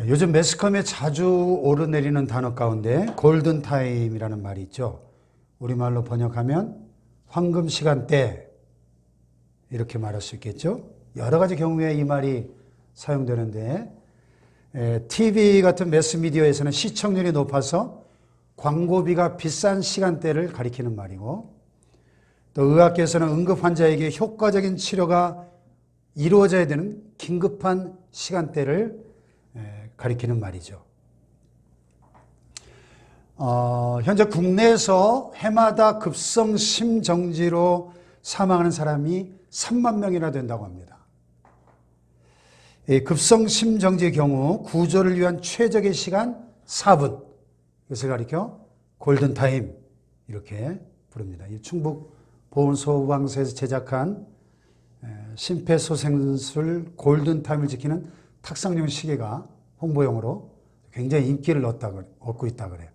요즘 매스컴에 자주 오르내리는 단어 가운데 골든타임이라는 말이 있죠. 우리말로 번역하면 황금 시간대 이렇게 말할 수 있겠죠. 여러 가지 경우에 이 말이 사용되는데 TV 같은 매스미디어에서는 시청률이 높아서 광고비가 비싼 시간대를 가리키는 말이고, 또 의학계에서는 응급 환자에게 효과적인 치료가 이루어져야 되는 긴급한 시간대를 가리키는 말이죠. 현재 국내에서 해마다 급성 심정지로 사망하는 사람이 3만 명이나 된다고 합니다. 급성 심정지의 경우 구조를 위한 최적의 시간 4분, 이것을 가리켜 골든타임 이렇게 부릅니다. 충북 보건소방서에서 제작한 심폐소생술 골든타임을 지키는 탁상용 시계가 홍보용으로 굉장히 인기를 얻고 있다 그래요.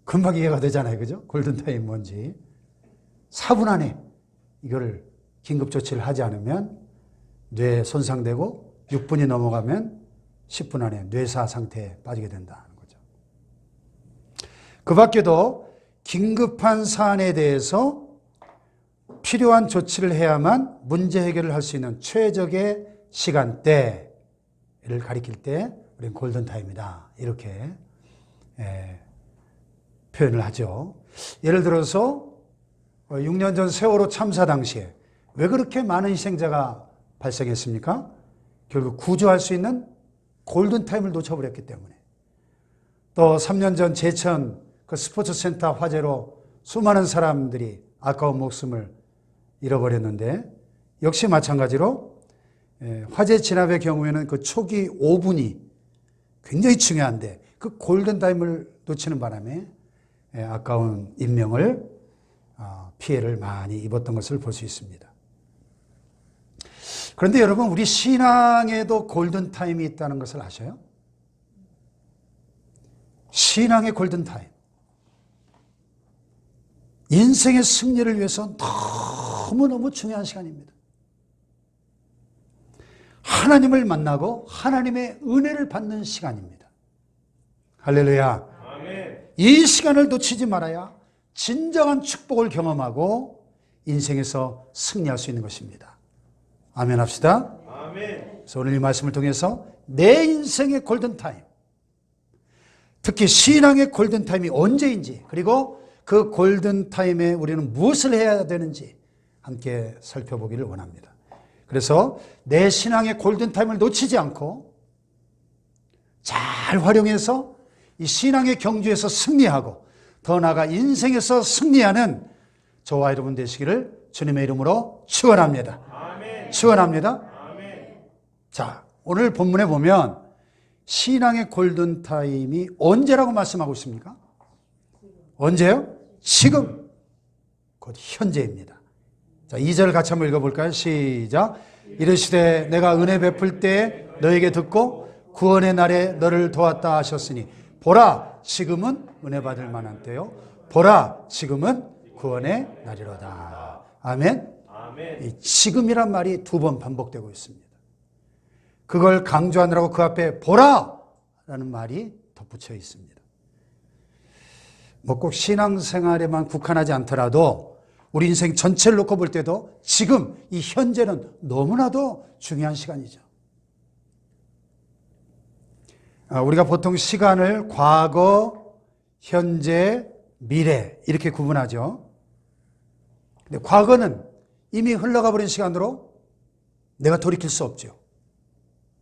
금방 이해가 되잖아요. 그죠? 골든타임 뭔지. 4분 안에 이거를 긴급조치를 하지 않으면 뇌 손상되고 6분이 넘어가면 10분 안에 뇌사 상태에 빠지게 된다는 거죠. 그 밖에도 긴급한 사안에 대해서 필요한 조치를 해야만 문제 해결을 할 수 있는 최적의 시간대를 가리킬 때 우리는 골든타임이다 이렇게 표현을 하죠. 예를 들어서 6년 전 세월호 참사 당시에 왜 그렇게 많은 희생자가 발생했습니까? 결국 구조할 수 있는 골든타임을 놓쳐버렸기 때문에. 또 3년 전 제천 그 스포츠센터 화재로 수많은 사람들이 아까운 목숨을 잃어버렸는데, 역시 마찬가지로 화재 진압의 경우에는 그 초기 5분이 굉장히 중요한데 그 골든타임을 놓치는 바람에 아까운 인명을 피해를 많이 입었던 것을 볼 수 있습니다. 그런데 여러분, 우리 신앙에도 골든타임이 있다는 것을 아셔요? 신앙의 골든타임. 인생의 승리를 위해서 너무너무 중요한 시간입니다. 하나님을 만나고 하나님의 은혜를 받는 시간입니다. 할렐루야. 아멘. 이 시간을 놓치지 말아야 진정한 축복을 경험하고 인생에서 승리할 수 있는 것입니다. 아멘 합시다. 아멘. 그래서 오늘 이 말씀을 통해서 내 인생의 골든타임, 특히 신앙의 골든타임이 언제인지, 그리고 그 골든타임에 우리는 무엇을 해야 되는지 함께 살펴보기를 원합니다. 그래서 내 신앙의 골든타임을 놓치지 않고 잘 활용해서 이 신앙의 경주에서 승리하고 더 나아가 인생에서 승리하는 저와 여러분 되시기를 주님의 이름으로 축원합니다. 아멘. 축원합니다. 아멘. 자, 오늘 본문에 보면 신앙의 골든타임이 언제라고 말씀하고 있습니까? 언제요? 지금, 곧 현재입니다. 자, 2절 같이 한번 읽어볼까요? 시작. 이르시되 내가 은혜 베풀 때 너에게 듣고 구원의 날에 너를 도왔다 하셨으니 보라 지금은 은혜 받을 만한 때요, 보라 지금은 구원의 날이로다. 아멘. 아멘. 이 지금이란 말이 2번 반복되고 있습니다. 그걸 강조하느라고 그 앞에 보라 라는 말이 덧붙여 있습니다. 뭐 꼭 신앙생활에만 국한하지 않더라도 우리 인생 전체를 놓고 볼 때도 지금 이 현재는 너무나도 중요한 시간이죠. 우리가 보통 시간을 과거, 현재, 미래 이렇게 구분하죠. 근데 과거는 이미 흘러가 버린 시간으로 내가 돌이킬 수 없죠.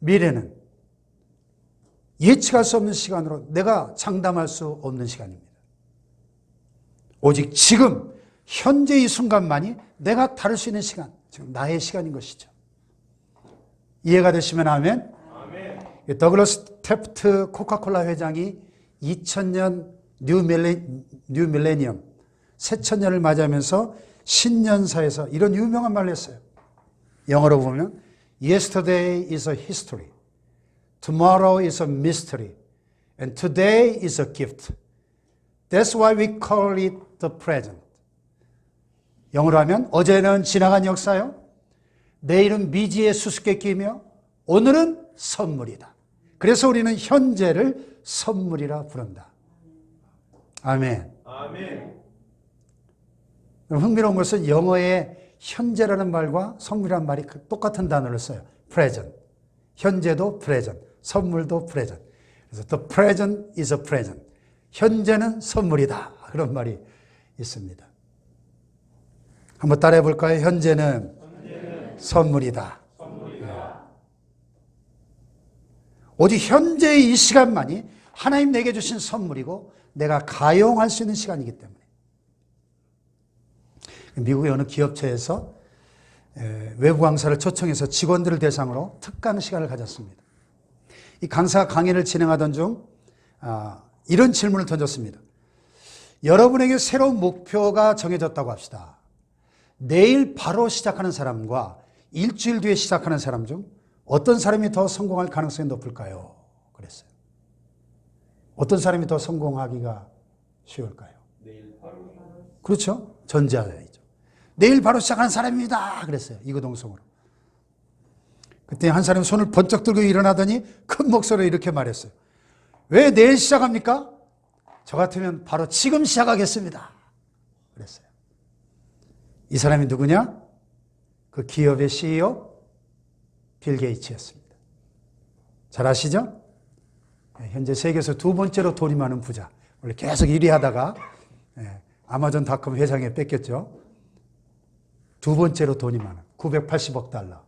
미래는 예측할 수 없는 시간으로 내가 장담할 수 없는 시간입니다. 오직 지금 현재 이 순간만이 내가 다룰 수 있는 시간, 지금 나의 시간인 것이죠. 이해가 되시면 아멘. 아멘. 더글러스 탭트 코카콜라 회장이 2000년 뉴 밀레니엄 새천년을 맞이하면서 신년사에서 이런 유명한 말을 했어요. 영어로 보면 Yesterday is a history, tomorrow is a mystery, and today is a gift. That's why we call it the present. 영어로 하면 어제는 지나간 역사요, 내일은 미지의 수수께끼이며 오늘은 선물이다. 그래서 우리는 현재를 선물이라 부른다. 아멘. 아멘. 흥미로운 것은 영어의 현재라는 말과 선물이라는 말이 똑같은 단어를 써요. present. 현재도 present, 선물도 present. 그래서 the present is a present. 현재는 선물이다. 그런 말이 있습니다. 한번 따라해 볼까요? 현재는 선물이다. 오직 현재의 이 시간만이 하나님 내게 주신 선물이고 내가 가용할 수 있는 시간이기 때문에. 미국의 어느 기업체에서 외부 강사를 초청해서 직원들을 대상으로 특강 시간을 가졌습니다. 이 강사가 강의를 진행하던 중 이런 질문을 던졌습니다. 여러분에게 새로운 목표가 정해졌다고 합시다. 내일 바로 시작하는 사람과 일주일 뒤에 시작하는 사람 중 어떤 사람이 더 성공할 가능성이 높을까요? 그랬어요. 어떤 사람이 더 성공하기가 쉬울까요? 내일 바로. 그렇죠. 전자이죠. 내일 바로 시작하는 사람입니다. 그랬어요. 이구동성으로. 그때 한 사람이 손을 번쩍 들고 일어나더니 큰 목소리로 이렇게 말했어요. 왜 내일 시작합니까? 저 같으면 바로 지금 시작하겠습니다. 그랬어요. 이 사람이 누구냐? 그 기업의 CEO 빌 게이츠였습니다. 잘 아시죠? 현재 세계에서 두 번째로 돈이 많은 부자. 원래 계속 1위 하다가 아마존닷컴 회장에 뺏겼죠. 두 번째로 돈이 많은 980억 달러.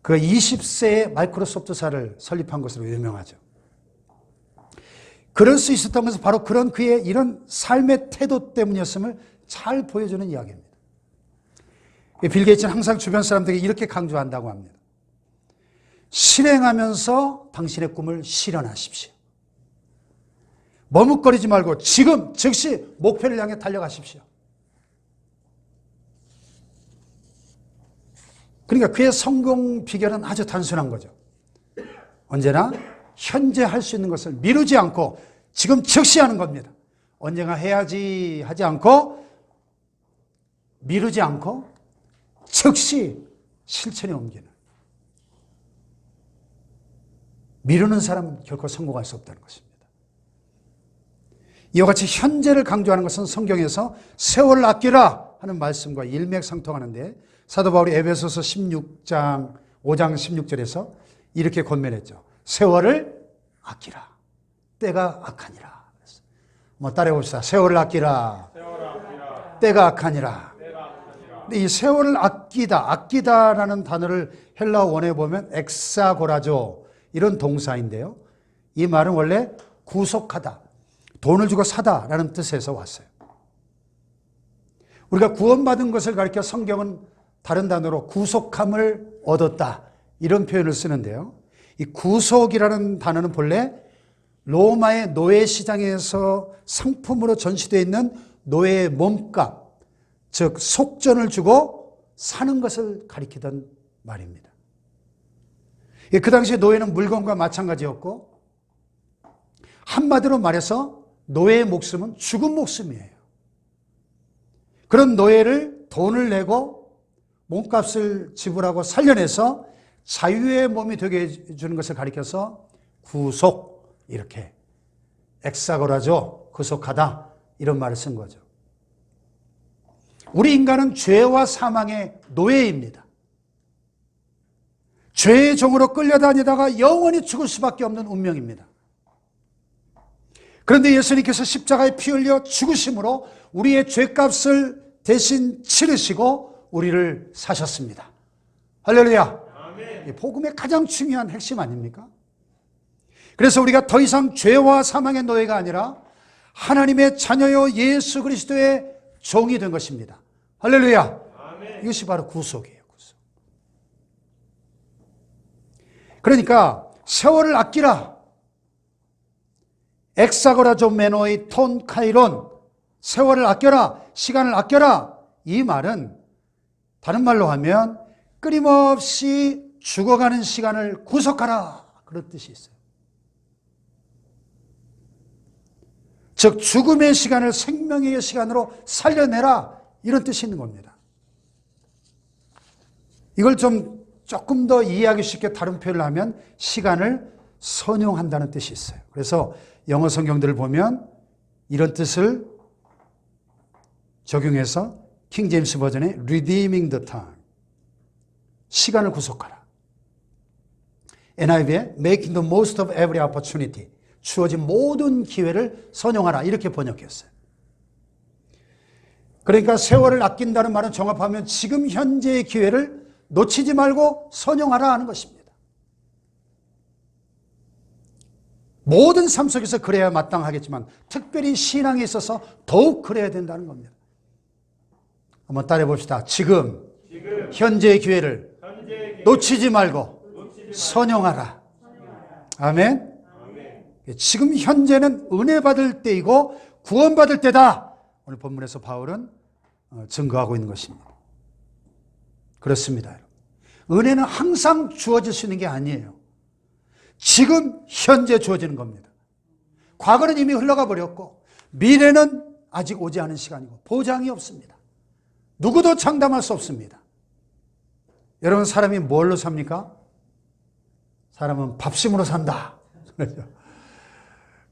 그 20세에 마이크로소프트사를 설립한 것으로 유명하죠. 그럴 수 있었던 것은 바로 그런 그의 이런 삶의 태도 때문이었음을 잘 보여주는 이야기입니다. 빌 게이츠는 항상 주변 사람들에게 이렇게 강조한다고 합니다. 실행하면서 당신의 꿈을 실현하십시오. 머뭇거리지 말고 지금 즉시 목표를 향해 달려가십시오. 그러니까 그의 성공 비결은 아주 단순한 거죠. 언제나 현재 할 수 있는 것을 미루지 않고 지금 즉시 하는 겁니다. 언젠가 해야지 하지 않고 미루지 않고 즉시 실천에 옮기는. 미루는 사람은 결코 성공할 수 없다는 것입니다. 이와 같이 현재를 강조하는 것은 성경에서 세월을 아끼라 하는 말씀과 일맥상통하는데 사도 바울이 에베소서 5장 16절에서 이렇게 권면했죠. 세월을 아끼라. 때가 악하니라. 뭐 따라해 봅시다. 세월을 아끼라. 때가 악하니라. 근데 이 세월을 아끼다라는 단어를 헬라어 원어에 보면 엑사고라조 이런 동사인데요. 이 말은 원래 구속하다, 돈을 주고 사다라는 뜻에서 왔어요. 우리가 구원받은 것을 가리켜 성경은 다른 단어로 구속함을 얻었다 이런 표현을 쓰는데요. 이 구속이라는 단어는 본래 로마의 노예 시장에서 상품으로 전시되어 있는 노예의 몸값, 즉 속전을 주고 사는 것을 가리키던 말입니다. 그 당시에 노예는 물건과 마찬가지였고 한마디로 말해서 노예의 목숨은 죽은 목숨이에요. 그런 노예를 돈을 내고 몸값을 지불하고 살려내서 자유의 몸이 되게 해주는 것을 가리켜서 구속, 이렇게 엑사고라죠, 구속하다 이런 말을 쓴 거죠. 우리 인간은 죄와 사망의 노예입니다. 죄의 종으로 끌려다니다가 영원히 죽을 수밖에 없는 운명입니다. 그런데 예수님께서 십자가에 피 흘려 죽으심으로 우리의 죄값을 대신 치르시고 우리를 사셨습니다. 할렐루야. 아멘. 복음의 가장 중요한 핵심 아닙니까? 그래서 우리가 더 이상 죄와 사망의 노예가 아니라 하나님의 자녀요 예수 그리스도의 종이 된 것입니다. 할렐루야. 아멘. 이것이 바로 구속이에요. 구속. 그러니까 세월을 아끼라. 엑사고라조 메노의 톤 카이론, 세월을 아껴라, 시간을 아껴라. 이 말은 다른 말로 하면 끊임없이 죽어가는 시간을 구속하라, 그런 뜻이 있어요. 즉 죽음의 시간을 생명의 시간으로 살려내라, 이런 뜻이 있는 겁니다. 이걸 좀 조금 더 이해하기 쉽게 다른 표현을 하면 시간을 선용한다는 뜻이 있어요. 그래서 영어 성경들을 보면 이런 뜻을 적용해서 킹 제임스 버전에 redeeming the time, 시간을 구속하라. NIV에 making the most of every opportunity, 주어진 모든 기회를 선용하라, 이렇게 번역했어요. 그러니까 세월을 아낀다는 말은 종합하면 지금 현재의 기회를 놓치지 말고 선용하라 하는 것입니다. 모든 삶 속에서 그래야 마땅하겠지만 특별히 신앙에 있어서 더욱 그래야 된다는 겁니다. 한번 따라해 봅시다. 지금 현재의 기회를 놓치지 말고 선용하라. 아멘. 지금 현재는 은혜 받을 때이고 구원받을 때다. 오늘 본문에서 바울은 증거하고 있는 것입니다. 그렇습니다, 여러분. 은혜는 항상 주어질 수 있는 게 아니에요. 지금 현재 주어지는 겁니다. 과거는 이미 흘러가 버렸고 미래는 아직 오지 않은 시간이고 보장이 없습니다. 누구도 장담할 수 없습니다. 여러분, 사람이 뭘로 삽니까? 사람은 밥심으로 산다.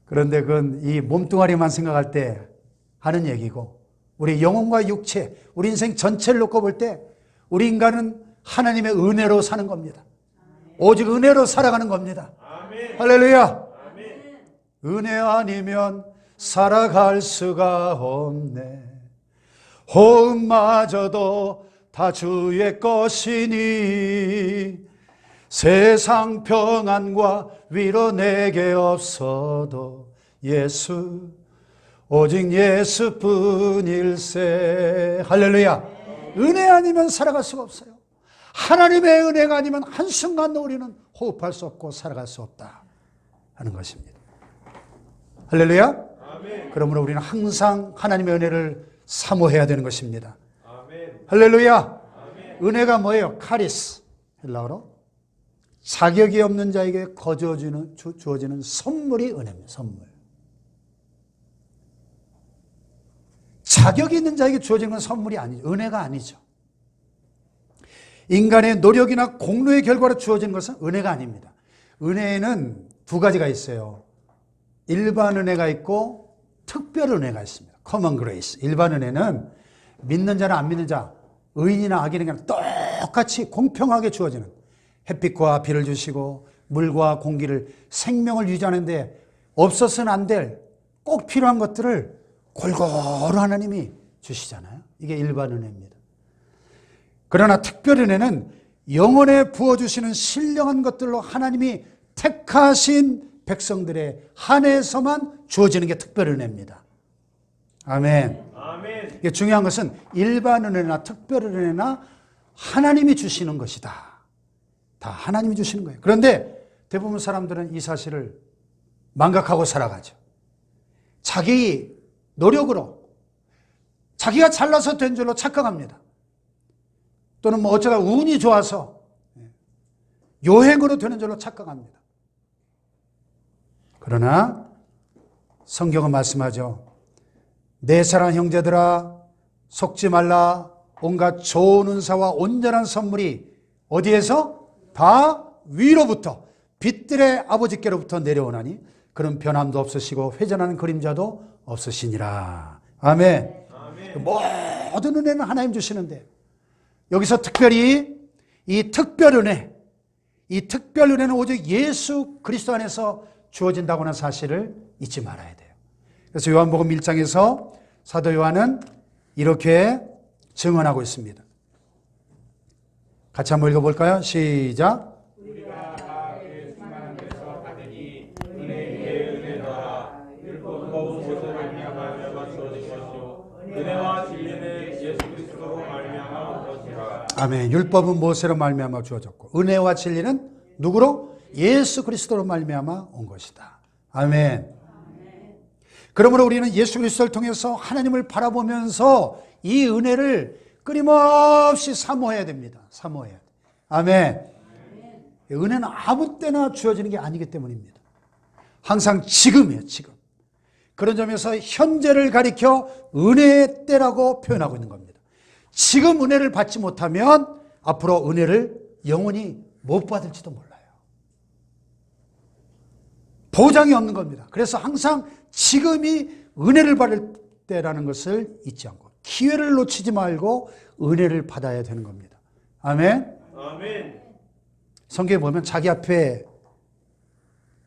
그런데 그건 이 몸뚱아리만 생각할 때 하는 얘기고, 우리 영혼과 육체, 우리 인생 전체를 놓고 볼 때 우리 인간은 하나님의 은혜로 사는 겁니다. 오직 은혜로 살아가는 겁니다. 아멘. 할렐루야. 아멘. 은혜 아니면 살아갈 수가 없네. 호흡마저도 다 주의 것이니 세상 평안과 위로 내게 없어도 예수, 오직 예수뿐일세. 할렐루야. 은혜 아니면 살아갈 수가 없어요. 하나님의 은혜가 아니면 한순간도 우리는 호흡할 수 없고 살아갈 수 없다 하는 것입니다. 할렐루야. 아멘. 그러므로 우리는 항상 하나님의 은혜를 사모해야 되는 것입니다. 아멘. 할렐루야. 아멘. 은혜가 뭐예요? 카리스, 헬라어로 자격이 없는 자에게 주어지는 선물이 은혜입니다. 선물. 자격이 있는 자에게 주어지는 건 선물이 아니죠. 은혜가 아니죠. 인간의 노력이나 공로의 결과로 주어지는 것은 은혜가 아닙니다. 은혜에는 두 가지가 있어요. 일반 은혜가 있고 특별 은혜가 있습니다. common grace. 일반 은혜는 믿는 자나 안 믿는 자, 의인이나 악인에게는 똑같이 공평하게 주어지는, 햇빛과 비를 주시고 물과 공기를, 생명을 유지하는데 없어서는 안 될 꼭 필요한 것들을 골고루 하나님이 주시잖아요. 이게 일반 은혜입니다. 그러나 특별 은혜는 영혼에 부어주시는 신령한 것들로 하나님이 택하신 백성들의 한해서만 주어지는 게 특별 은혜입니다. 아멘. 아멘. 이게 중요한 것은 일반 은혜나 특별 은혜나 하나님이 주시는 것이다. 다 하나님이 주시는 거예요. 그런데 대부분 사람들은 이 사실을 망각하고 살아가죠. 자기 노력으로, 자기가 잘나서 된 줄로 착각합니다. 또는 뭐 어쩌다 운이 좋아서 요행으로 되는 줄로 착각합니다. 그러나 성경은 말씀하죠. 내 사랑하는 형제들아, 속지 말라. 온갖 좋은 은사와 온전한 선물이 어디에서? 다 위로부터, 빛들의 아버지께로부터 내려오나니 그런 변함도 없으시고 회전하는 그림자도 없으시니라. 아멘. 아멘. 모든 은혜는 하나님 주시는데 여기서 특별히 이 특별 은혜, 이 특별 은혜는 오직 예수 그리스도 안에서 주어진다고 하는 사실을 잊지 말아야 돼요. 그래서 요한복음 1장에서 사도 요한은 이렇게 증언하고 있습니다. 같이 한번 읽어볼까요? 시작. 우리가 다 그의 충만한 데서 받으니 은혜 위에 은혜 더하 율법은 모세로 말미암아 주어진 것이요 은혜와 진리는 예수 그리스도로 말미암아 온 것이라. 아멘. 율법은 모세로 말미암아 주어졌고 은혜와 진리는 누구로? 예수 그리스도로 말미암아 온 것이다. 아멘. 그러므로 우리는 예수 그리스도를 통해서 하나님을 바라보면서 이 은혜를 끊임없이 사모해야 됩니다. 사모해야 돼. 아멘. 은혜는 아무 때나 주어지는 게 아니기 때문입니다. 항상 지금이에요. 지금. 그런 점에서 현재를 가리켜 은혜의 때라고 표현하고 있는 겁니다. 지금 은혜를 받지 못하면 앞으로 은혜를 영원히 못 받을지도 몰라요. 보장이 없는 겁니다. 그래서 항상 지금이 은혜를 받을 때라는 것을 잊지 않고 기회를 놓치지 말고 은혜를 받아야 되는 겁니다. 아멘. 아멘. 성경에 보면 자기 앞에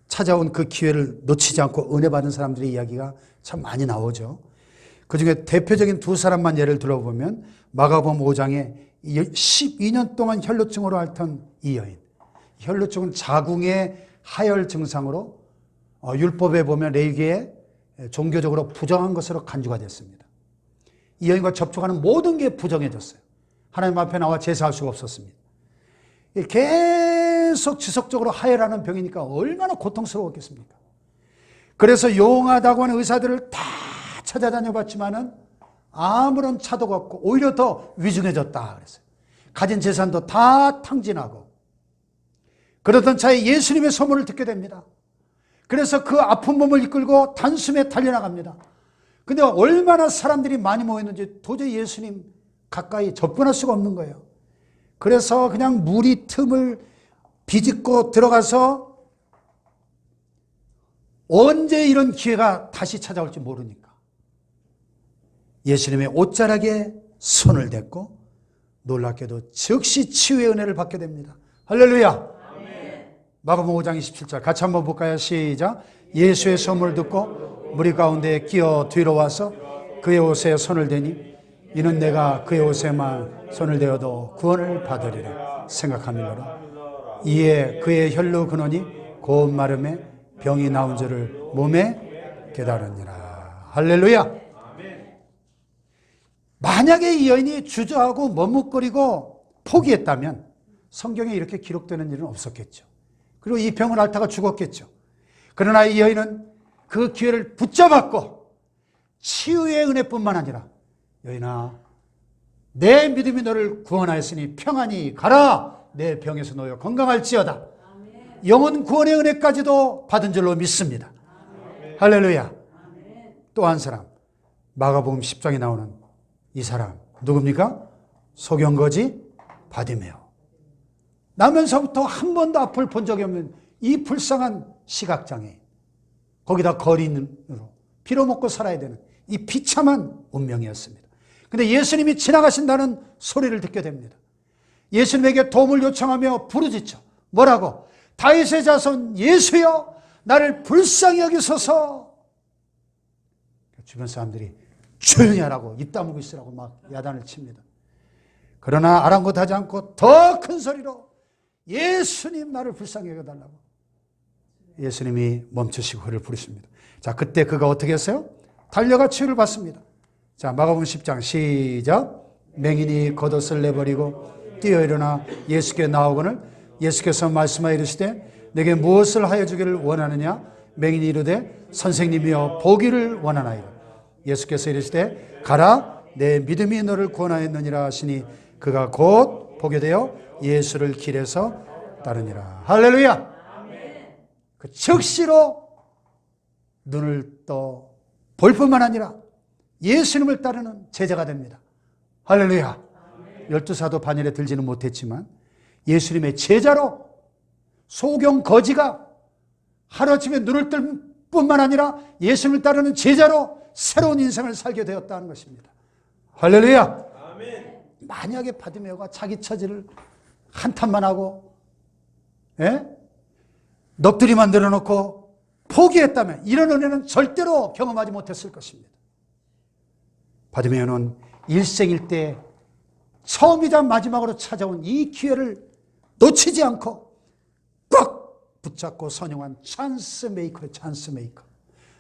찾아온 그 기회를 놓치지 않고 은혜 받은 사람들의 이야기가 참 많이 나오죠. 그중에 대표적인 두 사람만 예를 들어보면 마가복음 5장에 12년 동안 혈루증으로 앓던 이 여인. 혈루증은 자궁의 하열 증상으로 율법에 보면 레위기에 종교적으로 부정한 것으로 간주가 됐습니다. 이 여인과 접촉하는 모든 게 부정해졌어요. 하나님 앞에 나와 제사할 수가 없었습니다. 계속 지속적으로 하혈하는 병이니까 얼마나 고통스러웠겠습니까? 그래서 용하다고 하는 의사들을 다 찾아다녀 봤지만은 아무런 차도가 없고 오히려 더 위중해졌다 그랬어요. 가진 재산도 다 탕진하고 그러던 차에 예수님의 소문을 듣게 됩니다. 그래서 그 아픈 몸을 이끌고 단숨에 달려나갑니다. 근데 얼마나 사람들이 많이 모였는지 도저히 예수님 가까이 접근할 수가 없는 거예요. 그래서 그냥 무리 틈을 비집고 들어가서 언제 이런 기회가 다시 찾아올지 모르니까 예수님의 옷자락에 손을 댔고 놀랍게도 즉시 치유의 은혜를 받게 됩니다. 할렐루야. 마가복음 5장 27절 같이 한번 볼까요? 시작. 예수의 소문을 듣고 무리 가운데 끼어 뒤로 와서 그의 옷에 손을 대니 이는 내가 그의 옷에만 손을 대어도 구원을 받으리라 생각하느니라. 이에 그의 혈루 근원이 곧 마름에 병이 나온 줄을 몸에 깨달으니라. 할렐루야. 만약에 이 여인이 주저하고 머뭇거리고 포기했다면 성경에 이렇게 기록되는 일은 없었겠죠. 그리고 이 병을 앓다가 죽었겠죠. 그러나 이 여인은 그 기회를 붙잡았고 치유의 은혜뿐만 아니라 여인아 내 믿음이 너를 구원하였으니 평안히 가라. 내 병에서 놓여 건강할지어다. 영혼 구원의 은혜까지도 받은 줄로 믿습니다. 할렐루야. 또 한 사람 마가복음 10장에 나오는 이 사람 누굽니까? 소경거지 바디메오. 나면서부터 한 번도 앞을 본 적이 없는 이 불쌍한 시각장애인, 거기다 거리인으로 피로 먹고 살아야 되는 이 비참한 운명이었습니다. 그런데 예수님이 지나가신다는 소리를 듣게 됩니다. 예수님에게 도움을 요청하며 부르짖죠. 뭐라고? 다윗의 자손 예수여 나를 불쌍히 여기소서. 주변 사람들이 조용히 하라고 입 다물고 있으라고 막 야단을 칩니다. 그러나 아랑곳하지 않고 더 큰 소리로 예수님 나를 불쌍히 여겨달라고. 예수님이 멈추시고 그를 부르십니다. 자, 그때 그가 어떻게 했어요? 달려가 치유를 받습니다. 자, 마가복음 10장 시작. 맹인이 겉옷을 내버리고 뛰어 일어나 예수께 나오거늘 예수께서 말씀하여 이르시되 내게 무엇을 하여 주기를 원하느냐? 맹인이 이르되 선생님이여 보기를 원하나이다. 예수께서 이르시되 가라 내 믿음이 너를 구원하였느니라 하시니 그가 곧 보게 되어 예수를 길에서 따르니라. 할렐루야. 그 즉시로 눈을 떠 볼 뿐만 아니라 예수님을 따르는 제자가 됩니다. 할렐루야. 12사도 반열에 들지는 못했지만 예수님의 제자로 소경 거지가 하루아침에 눈을 뜰 뿐만 아니라 예수님을 따르는 제자로 새로운 인생을 살게 되었다는 것입니다. 할렐루야. 만약에 바디메오가 자기 처지를 한탄만 하고 넋두리만 늘어놓고 포기했다면 이런 은혜는 절대로 경험하지 못했을 것입니다. 바디메오는 일생일대 처음이자 마지막으로 찾아온 이 기회를 놓치지 않고 꽉 붙잡고 선용한 찬스 메이커의 찬스 메이커.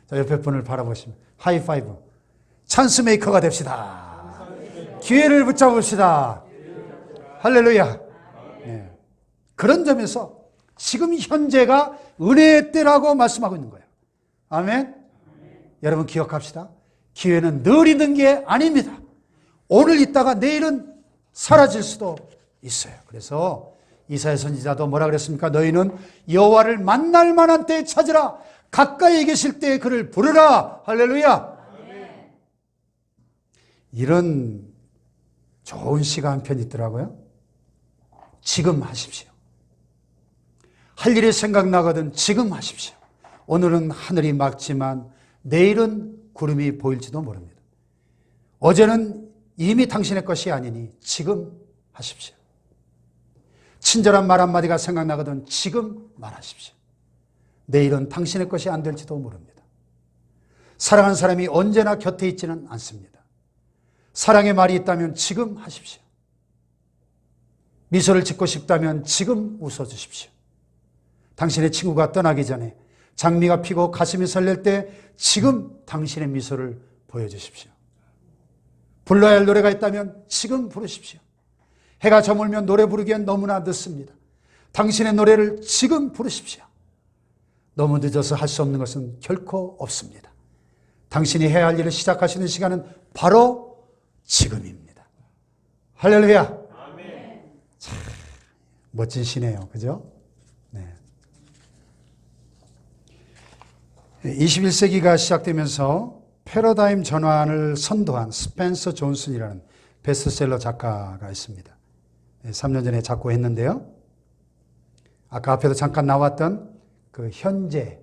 자, 옆에 분을 바라보시면 하이파이브. 찬스 메이커가 됩시다. 기회를 붙잡읍시다. 할렐루야. 네. 그런 점에서 지금 현재가 은혜의 때라고 말씀하고 있는 거예요. 아멘. 여러분 기억합시다. 기회는 늘 있는 게 아닙니다. 오늘 있다가 내일은 사라질 수도 있어요. 그래서 이사야 선지자도 뭐라 그랬습니까? 너희는 여호와를 만날 만한 때에 찾으라. 가까이 계실 때에 그를 부르라. 할렐루야. 이런 좋은 시가 한 편 있더라고요. 지금 하십시오. 할 일이 생각나거든 지금 하십시오. 오늘은 하늘이 맑지만 내일은 구름이 보일지도 모릅니다. 어제는 이미 당신의 것이 아니니 지금 하십시오. 친절한 말 한마디가 생각나거든 지금 말하십시오. 내일은 당신의 것이 안 될지도 모릅니다. 사랑하는 사람이 언제나 곁에 있지는 않습니다. 사랑의 말이 있다면 지금 하십시오. 미소를 짓고 싶다면 지금 웃어주십시오. 당신의 친구가 떠나기 전에 장미가 피고 가슴이 설렐 때 지금 당신의 미소를 보여주십시오. 불러야 할 노래가 있다면 지금 부르십시오. 해가 저물면 노래 부르기엔 너무나 늦습니다. 당신의 노래를 지금 부르십시오. 너무 늦어서 할 수 없는 것은 결코 없습니다. 당신이 해야 할 일을 시작하시는 시간은 바로 지금입니다. 할렐루야. 아멘. 참 멋진 시네요. 그죠? 네. 21세기가 시작되면서 패러다임 전환을 선도한 스펜서 존슨이라는 베스트셀러 작가가 있습니다. 3년 전에 작고했는데요. 아까 앞에도 잠깐 나왔던 그 현재는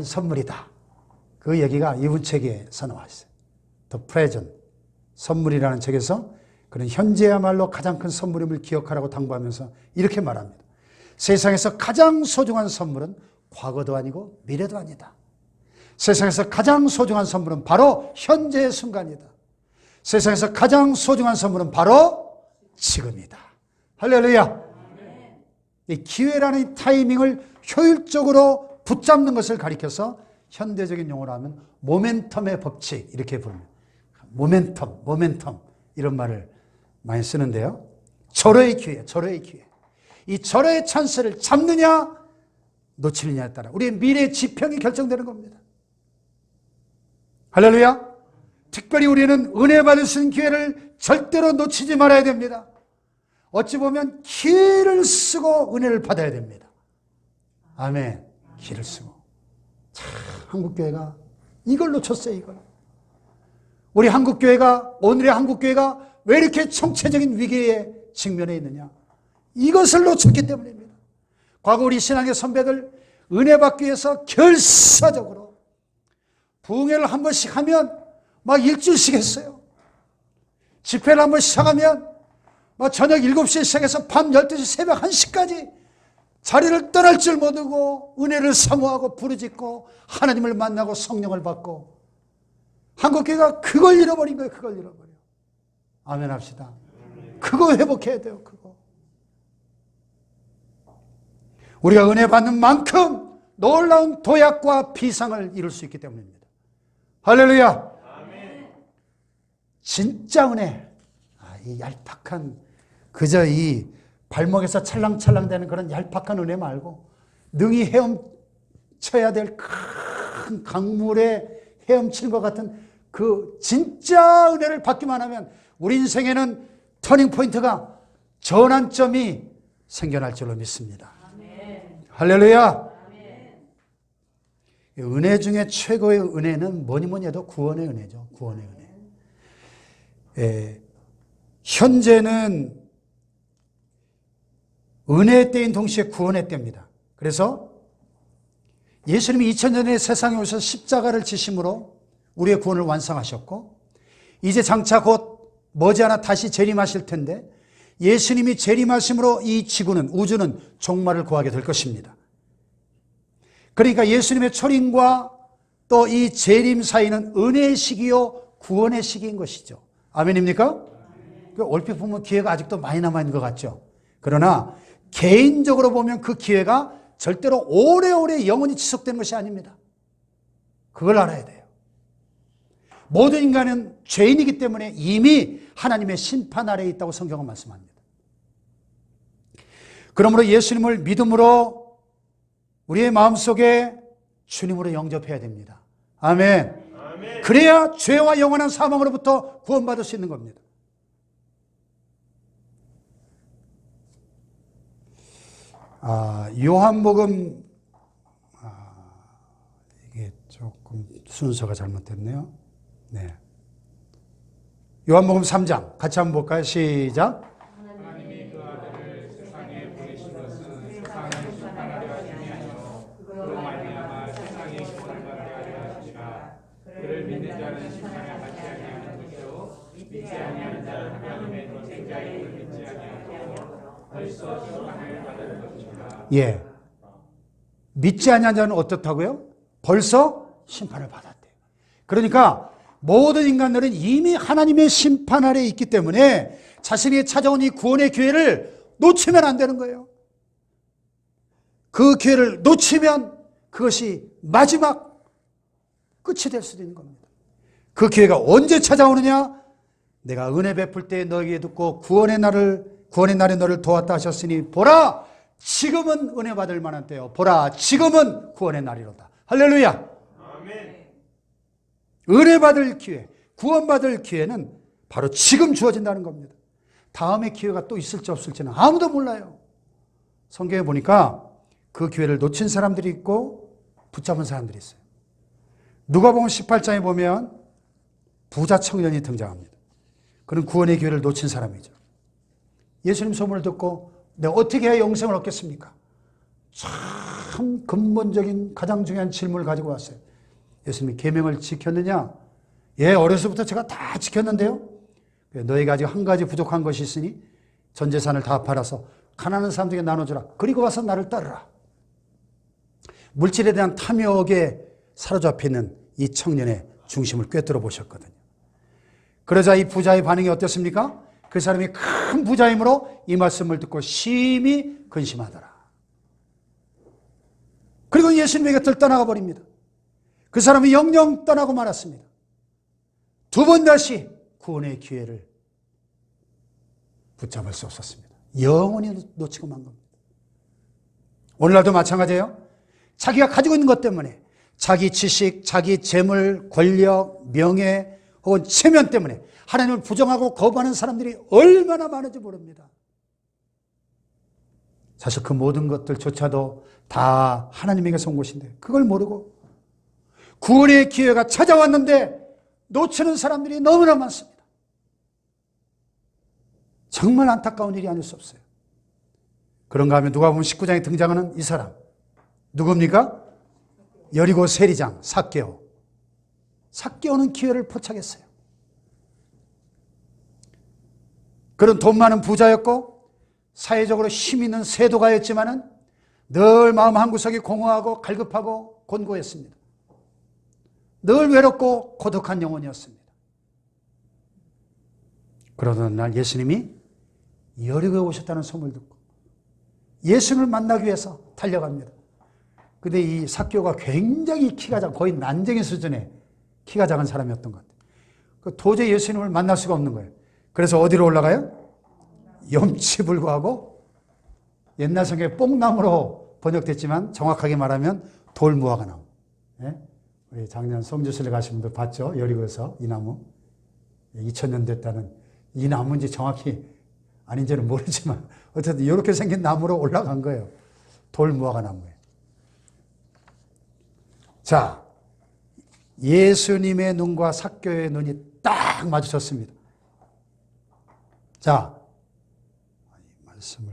선물이다. 그 얘기가 이분 책에서 나와 있어요. The Present, 선물이라는 책에서 그런 현재야말로 가장 큰 선물임을 기억하라고 당부하면서 이렇게 말합니다. 세상에서 가장 소중한 선물은 과거도 아니고 미래도 아니다. 세상에서 가장 소중한 선물은 바로 현재의 순간이다. 세상에서 가장 소중한 선물은 바로 지금이다. 할렐루야. 이 기회라는 이 타이밍을 효율적으로 붙잡는 것을 가리켜서 현대적인 용어로 하면 모멘텀의 법칙 이렇게 부릅니다. 모멘텀 이런 말을 많이 쓰는데요. 절호의 기회. 이 절호의 찬스를 잡느냐 놓치느냐에 따라 우리의 미래의 지평이 결정되는 겁니다. 할렐루야. 특별히 우리는 은혜 받을 수 있는 기회를 절대로 놓치지 말아야 됩니다. 어찌 보면 기회를 쓰고 은혜를 받아야 됩니다. 아멘. 기회를 쓰고. 참, 한국교회가 이걸 놓쳤어요. 이걸. 우리 한국교회가, 오늘의 한국교회가 왜 이렇게 총체적인 위기에 직면해 있느냐. 이것을 놓쳤기 때문입니다. 과거 우리 신앙의 선배들 은혜 받기 위해서 결사적으로 부흥회를 한 번씩 하면 막 일주일씩 했어요. 집회를 한 번씩 시작하면 막 저녁 7시에 시작해서 밤 12시 새벽 1시까지 자리를 떠날 줄 모르고 은혜를 사모하고 부르짖고 하나님을 만나고 성령을 받고 한국교회가 그걸 잃어버린 거예요. 그걸 잃어버려. 아멘 합시다. 그거 회복해야 돼요. 그거. 우리가 은혜 받는 만큼 놀라운 도약과 비상을 이룰 수 있기 때문입니다. 할렐루야. 아멘. 진짜 은혜. 이 얄팍한 그저 이 발목에서 찰랑찰랑 되는 그런 얄팍한 은혜 말고 능히 헤엄쳐야 될 큰 강물에 헤엄치는 것 같은 그 진짜 은혜를 받기만 하면 우리 인생에는 터닝포인트가 전환점이 생겨날 줄로 믿습니다. 아멘. 할렐루야. 아멘. 은혜 중에 최고의 은혜는 뭐니 해도 구원의 은혜죠. 구원의 은혜. 현재는 은혜의 때인 동시에 구원의 때입니다. 그래서 예수님이 2000년 전에 세상에 오셔서 십자가를 지심으로 우리의 구원을 완성하셨고 이제 장차 곧 머지않아 다시 재림하실 텐데 예수님이 재림하심으로 이 지구는 우주는 종말을 구하게 될 것입니다. 그러니까 예수님의 초림과 또 이 재림 사이는 은혜의 시기요 구원의 시기인 것이죠. 아멘입니까? 얼핏 보면 기회가 아직도 많이 남아있는 것 같죠. 그러나 개인적으로 보면 그 기회가 절대로 오래오래 영원히 지속되는 것이 아닙니다. 그걸 알아야 돼요. 모든 인간은 죄인이기 때문에 이미 하나님의 심판 아래에 있다고 성경은 말씀합니다. 그러므로 예수님을 믿음으로 우리의 마음속에 주님으로 영접해야 됩니다. 아멘. 아멘. 그래야 죄와 영원한 사망으로부터 구원받을 수 있는 겁니다. 요한복음 이게 조금 순서가 잘못됐네요. 네. 요한복음 3장 같이 한번 볼까요? 시작. 하나님이 그 아들을 믿지 아니하는 자는 하나님의 독생자임을 믿지 아니하고 벌써 심판을 받은 것입니다. 예. 믿지 아니하는 자는 어떻다고요? 벌써 심판을 받았대요. 그러니까 모든 인간들은 이미 하나님의 심판 아래 있기 때문에 자신이 찾아온 이 구원의 기회를 놓치면 안 되는 거예요. 그 기회를 놓치면 그것이 마지막 끝이 될 수도 있는 겁니다. 그 기회가 언제 찾아오느냐? 내가 은혜 베풀 때 너에게 듣고 구원의 날에 너를 도왔다 하셨으니 보라 지금은 은혜 받을 만한 때요. 보라 지금은 구원의 날이로다. 할렐루야. 아멘. 은혜 받을 기회, 구원 받을 기회는 바로 지금 주어진다는 겁니다. 다음에 기회가 또 있을지 없을지는 아무도 몰라요. 성경에 보니까 그 기회를 놓친 사람들이 있고 붙잡은 사람들이 있어요. 누가복음 18장에 보면 부자 청년이 등장합니다. 그는 구원의 기회를 놓친 사람이죠. 예수님 소문을 듣고 내가 어떻게 해야 영생을 얻겠습니까? 참 근본적인 가장 중요한 질문을 가지고 왔어요. 예수님이 계명을 지켰느냐? 예, 어려서부터 제가 다 지켰는데요. 너희가 아직 한 가지 부족한 것이 있으니 전 재산을 다 팔아서 가난한 사람들에게 나눠주라. 그리고 와서 나를 따르라. 물질에 대한 탐욕에 사로잡혀 있는 이 청년의 중심을 꿰뚫어 보셨거든요. 그러자 이 부자의 반응이 어땠습니까? 그 사람이 큰 부자이므로 이 말씀을 듣고 심히 근심하더라. 그리고 예수님의 곁을 떠나가 버립니다. 그 사람이 영영 떠나고 말았습니다. 두 번 다시 구원의 기회를 붙잡을 수 없었습니다. 영원히 놓치고 만 겁니다. 오늘날도 마찬가지예요. 자기가 가지고 있는 것 때문에 자기 지식, 자기 재물, 권력, 명예 혹은 체면 때문에 하나님을 부정하고 거부하는 사람들이 얼마나 많은지 모릅니다. 사실 그 모든 것들조차도 다 하나님에게서 온 것인데 그걸 모르고 구원의 기회가 찾아왔는데 놓치는 사람들이 너무나 많습니다. 정말 안타까운 일이 아닐 수 없어요. 그런가 하면 누가복음 19장에 등장하는 이 사람 누굽니까? 여리고 세리장 삭개오. 삭개오는 기회를 포착했어요. 그런 돈 많은 부자였고 사회적으로 힘 있는 세도가였지만은 늘 마음 한구석이 공허하고 갈급하고 곤고했습니다. 늘 외롭고 고독한 영혼이었습니다. 그러던 날 예수님이 여리고에 오셨다는 소문을 듣고 예수님을 만나기 위해서 달려갑니다. 근데 이 삭개오가 굉장히 키가 작아 거의 난쟁이 수준의 키가 작은 사람이었던 것 같아요. 도저히 예수님을 만날 수가 없는 거예요. 그래서 어디로 올라가요? 염치불구하고 옛날 성경에 뽕나무로 번역됐지만 정확하게 말하면 돌무화과 나무. 예? 우리 작년 성주순례 가신 분들 봤죠? 여리고에서 이 나무. 2000년 됐다는 이 나무인지 정확히 아닌지는 모르지만 어쨌든 이렇게 생긴 나무로 올라간 거예요. 돌무화과 나무에. 자, 예수님의 눈과 삭개오의 눈이 딱 마주쳤습니다. 자, 말씀을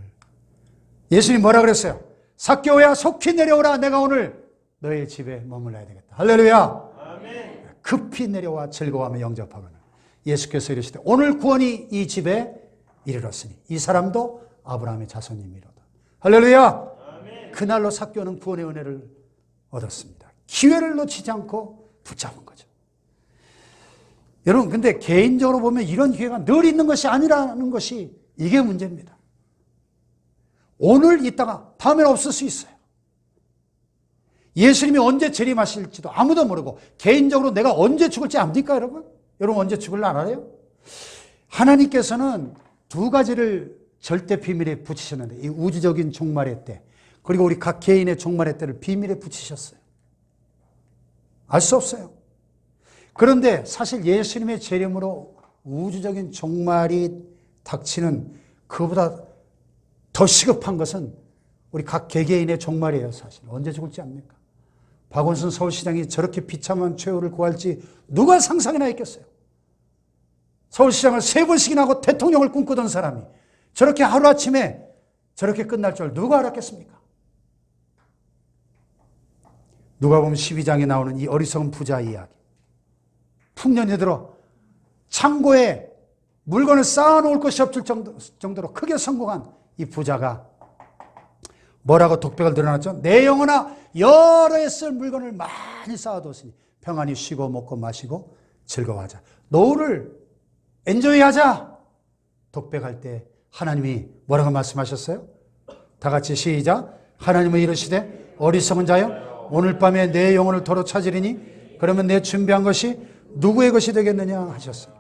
예수님 뭐라 그랬어요? 삭개오야 속히 내려오라. 내가 오늘 너의 집에 머물러야 되겠다. 할렐루야. 아멘. 급히 내려와 즐거워하며 영접하거늘. 예수께서 이르시되 오늘 구원이 이 집에 이르렀으니 이 사람도 아브라함의 자손이미로다. 할렐루야. 아멘. 그날로 삭개오는 구원의 은혜를 얻었습니다. 기회를 놓치지 않고 붙잡은 거죠. 여러분 근데 개인적으로 보면 이런 기회가 늘 있는 것이 아니라는 것이 이게 문제입니다. 오늘 있다가 다음에는 없을 수 있어요. 예수님이 언제 재림하실지도 아무도 모르고 개인적으로 내가 언제 죽을지 압니까 여러분? 여러분 언제 죽을지 알아요? 하나님께서는 두 가지를 절대 비밀에 붙이셨는데 이 우주적인 종말의 때 그리고 우리 각 개인의 종말의 때를 비밀에 붙이셨어요. 알 수 없어요. 그런데 사실 예수님의 재림으로 우주적인 종말이 닥치는 그보다 더 시급한 것은 우리 각 개개인의 종말이에요. 사실 언제 죽을지 압니까? 박원순 서울시장이 저렇게 비참한 최후를 구할지 누가 상상이나 했겠어요? 서울시장을 3번씩이나 하고 대통령을 꿈꾸던 사람이 저렇게 하루아침에 저렇게 끝날 줄 누가 알았겠습니까? 누가복음 12장에 나오는 이 어리석은 부자 이야기. 풍년이 들어 창고에 물건을 쌓아놓을 것이 없을 정도로 크게 성공한 이 부자가 뭐라고 독백을 드러났죠? 내 영혼아 여러 해 쓸 물건을 많이 쌓아뒀으니 평안히 쉬고 먹고 마시고 즐거워하자. 노후를 엔조이하자. 독백할 때 하나님이 뭐라고 말씀하셨어요? 다 같이 시작. 하나님은 이르시되 어리석은 자여 오늘 밤에 내 영혼을 도로 찾으리니 그러면 내 준비한 것이 누구의 것이 되겠느냐 하셨어요.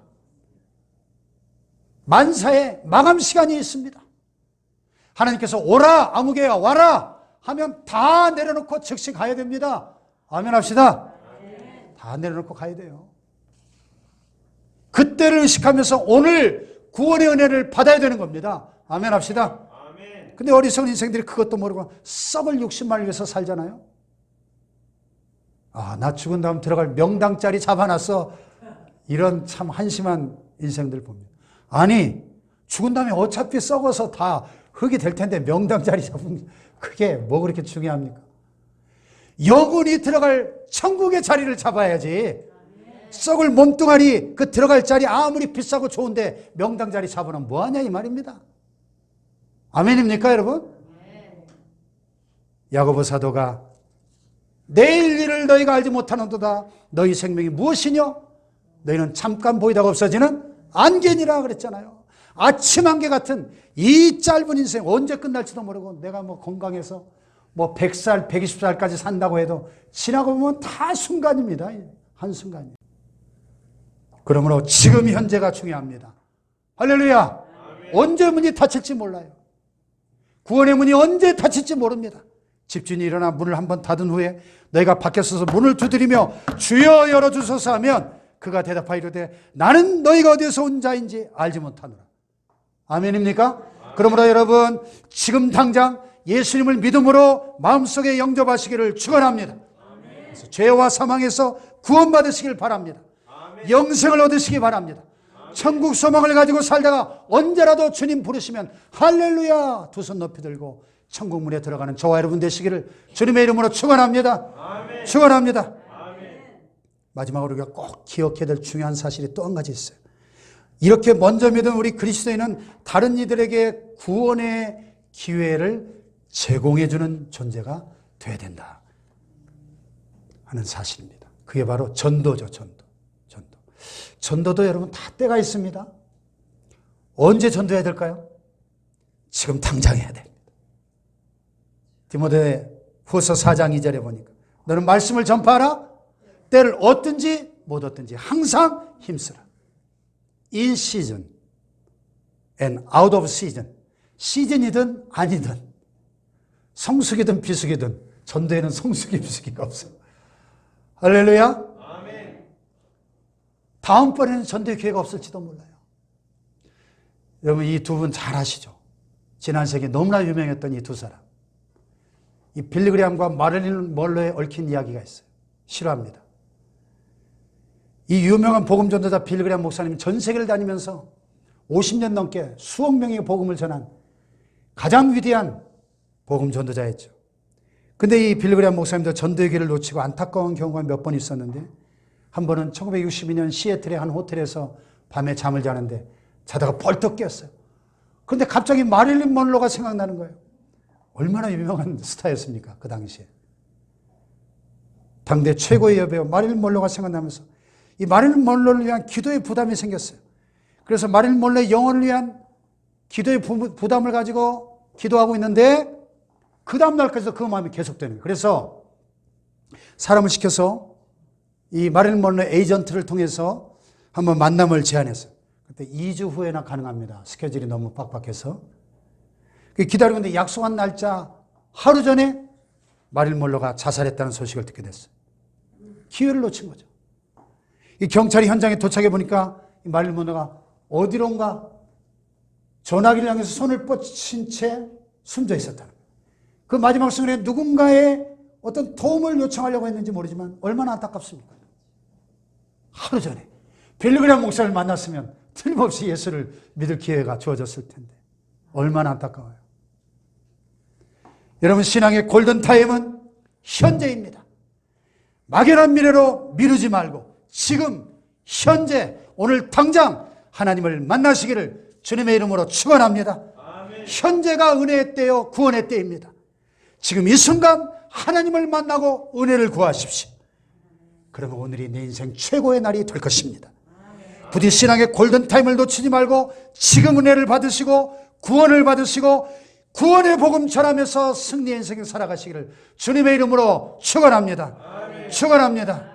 만사에 마감 시간이 있습니다. 하나님께서 오라 아무개야 와라 하면 다 내려놓고 즉시 가야 됩니다. 아멘 합시다. 다 내려놓고 가야 돼요. 그때를 의식하면서 오늘 구원의 은혜를 받아야 되는 겁니다. 아멘 합시다. 근데 어리석은 인생들이 그것도 모르고 썩을 욕심만을 위해서 살잖아요. 아, 나 죽은 다음 들어갈 명당 자리 잡아놨어. 이런 참 한심한 인생들 봅니다. 아니, 죽은 다음에 어차피 썩어서 다 흙이 될 텐데 명당 자리 잡으면 그게 뭐 그렇게 중요합니까? 영혼이 들어갈 천국의 자리를 잡아야지. 썩을 몸뚱아리 그 들어갈 자리 아무리 비싸고 좋은데 명당 자리 잡으면 뭐하냐 이 말입니다. 아멘입니까 여러분? 야고보 사도가 내일 일을 너희가 알지 못하는도다. 너희 생명이 무엇이뇨? 너희는 잠깐 보이다가 없어지는 안개니라 그랬잖아요. 아침 안개 같은 이 짧은 인생 언제 끝날지도 모르고 내가 뭐 건강해서 뭐 100살, 120살까지 산다고 해도 지나고 보면 다 순간입니다. 한순간이에요. 그러므로 지금 현재가 중요합니다. 할렐루야. 언제 문이 닫힐지 몰라요. 구원의 문이 언제 닫힐지 모릅니다. 집주인이 일어나 문을 한번 닫은 후에 너희가 밖에 서서 문을 두드리며 주여 열어주소서 하면 그가 대답하이르되 나는 너희가 어디서 온 자인지 알지 못하노라. 아멘입니까? 그러므로 여러분 지금 당장 예수님을 믿음으로 마음속에 영접하시기를 축원합니다. 그래서 죄와 사망에서 구원받으시길 바랍니다. 영생을 얻으시기 바랍니다. 천국 소망을 가지고 살다가 언제라도 주님 부르시면 할렐루야 두 손 높이 들고 천국 문에 들어가는 저와 여러분 되시기를 주님의 이름으로 축원합니다. 축원합니다. 마지막으로 우리가 꼭 기억해야 될 중요한 사실이 또 한 가지 있어요. 이렇게 먼저 믿은 우리 그리스도인은 다른 이들에게 구원의 기회를 제공해 주는 존재가 돼야 된다 하는 사실입니다. 그게 바로 전도죠. 전도도 여러분 다 때가 있습니다. 언제 전도해야 될까요? 지금 당장 해야 됩니다. 디모데 후서 4장 2절에 보니까 너는 말씀을 전파하라. 때를 얻든지 못 얻든지 항상 힘쓰라. In season and out of season. 시즌이든 아니든 성수기든 비수기든 전도에는 성수기 비수기가 없어요. 할렐루야. 다음번에는 전도의 기회가 없을지도 몰라요. 여러분 이 두 분 잘 아시죠? 지난 세기에 너무나 유명했던 이 두 사람. 이 빌리 그레이엄과 마릴린 먼로에 얽힌 이야기가 있어요. 싫어합니다. 이 유명한 복음 전도자 빌리 그레이엄 목사님이 전 세계를 다니면서 50년 넘게 수억 명의 복음을 전한 가장 위대한 복음 전도자였죠. 근데 이 빌리 그레이엄 목사님도 전도의 길을 놓치고 안타까운 경우가 몇 번 있었는데 한 번은 1962년 시애틀의 한 호텔에서 밤에 잠을 자는데 자다가 벌떡 깼어요. 그런데 갑자기 마릴린 먼로가 생각나는 거예요. 얼마나 유명한 스타였습니까? 그 당시에. 당대 최고의 여배우 마릴린 먼로가 생각나면서 이 마릴린 먼로를 위한 기도의 부담이 생겼어요. 그래서 마릴린 먼로의 영혼을 위한 기도의 부담을 가지고 기도하고 있는데 그 다음날까지도 그 마음이 계속되는 거예요. 그래서 사람을 시켜서 이 마릴린 먼로 에이전트를 통해서 한번 만남을 제안했어요. 그때 2주 후에나 가능합니다. 스케줄이 너무 빡빡해서. 기다리고 있는데 약속한 날짜 하루 전에 마릴린 먼로가 자살했다는 소식을 듣게 됐어요. 기회를 놓친 거죠. 이 경찰이 현장에 도착해 보니까 이 마릴린 먼로가 어디론가 전화기를 향해서 손을 뻗친 채 숨져 있었다는 거예요. 그 마지막 순간에 누군가의 어떤 도움을 요청하려고 했는지 모르지만 얼마나 안타깝습니까? 하루 전에 빌리 그레이엄 목사를 만났으면 틀림없이 예수를 믿을 기회가 주어졌을 텐데 얼마나 안타까워요. 여러분 신앙의 골든타임은 현재입니다. 막연한 미래로 미루지 말고 지금 현재 오늘 당장 하나님을 만나시기를 주님의 이름으로 축원합니다. 현재가 은혜의 때요 구원의 때입니다. 지금 이 순간 하나님을 만나고 은혜를 구하십시오. 그러면 오늘이 내 인생 최고의 날이 될 것입니다. 부디 신앙의 골든타임을 놓치지 말고 지금 은혜를 받으시고 구원을 받으시고 구원의 복음 전하면서 승리의 인생을 살아가시기를 주님의 이름으로 축원합니다. 축원합니다.